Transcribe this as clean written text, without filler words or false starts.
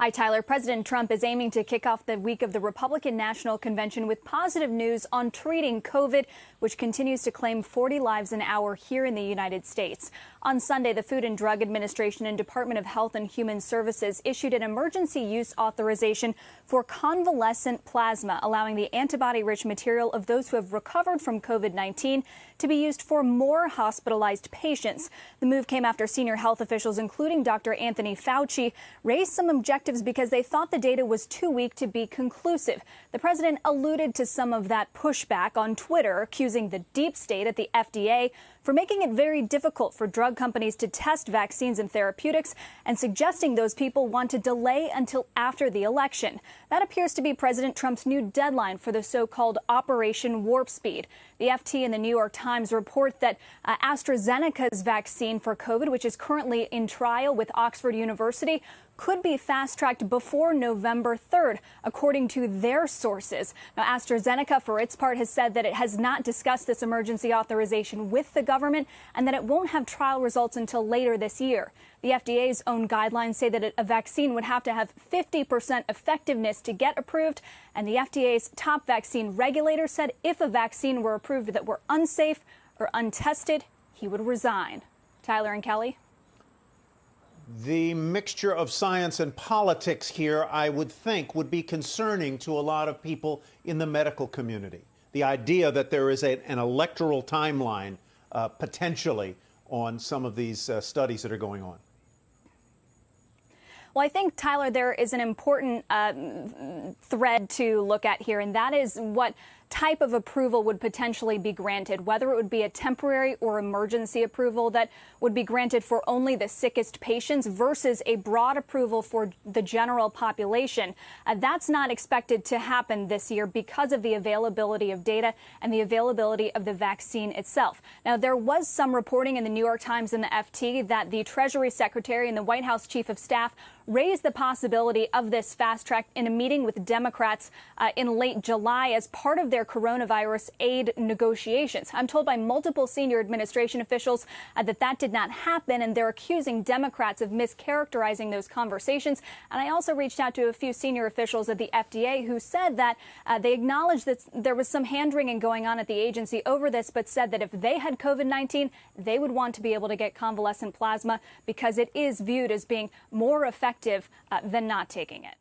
Hi, Tyler. President Trump is aiming to kick off the week of the Republican National Convention with positive news on treating COVID, which continues to claim 40 lives an hour here in the United States. On Sunday, the Food and Drug Administration and Department of Health and Human Services issued an emergency use authorization for convalescent plasma, allowing the antibody-rich material of those who have recovered from COVID-19 to be used for more hospitalized patients. The move came after senior health officials, including Dr. Anthony Fauci, raised some objectives because they thought the data was too weak to be conclusive. The president alluded to some of that pushback on Twitter, accusing the deep state at the FDA for making it very difficult for drug companies to test vaccines and therapeutics, and suggesting those people want to delay until after the election. That appears to be President Trump's new deadline for the so-called Operation Warp Speed. The FT and the New York Times report that AstraZeneca's vaccine for COVID, which is currently in trial with Oxford University, could be fast-tracked before November 3rd, according to their sources. Now, AstraZeneca, for its part, has said that it has not discussed this emergency authorization with the government and that it won't have trial results until later this year. The FDA's own guidelines say that a vaccine would have to have 50% effectiveness to get approved, and the FDA's top vaccine regulator said if a vaccine were approved that were unsafe or untested, he would resign. Tyler and Kelly? The mixture of science and politics here, I would think, would be concerning to a lot of people in the medical community. The idea that there is an electoral timeline potentially on some of these studies that are going on. Well, I think, Tyler, there is an important thread to look at here, and that is what type of approval would potentially be granted, whether it would be a temporary or emergency approval that would be granted for only the sickest patients versus a broad approval for the general population. That's not expected to happen this year because of the availability of data and the availability of the vaccine itself. Now, there was some reporting in the New York Times and the FT that the Treasury Secretary and the White House Chief of Staff raised the possibility of this fast track in a meeting with Democrats in late July as part of their coronavirus aid negotiations. I'm told by multiple senior administration officials that did not happen, and they're accusing Democrats of mischaracterizing those conversations. And I also reached out to a few senior officials at the FDA who said that they acknowledged that there was some hand-wringing going on at the agency over this, but said that if they had COVID-19, they would want to be able to get convalescent plasma because it is viewed as being more effective than not taking it.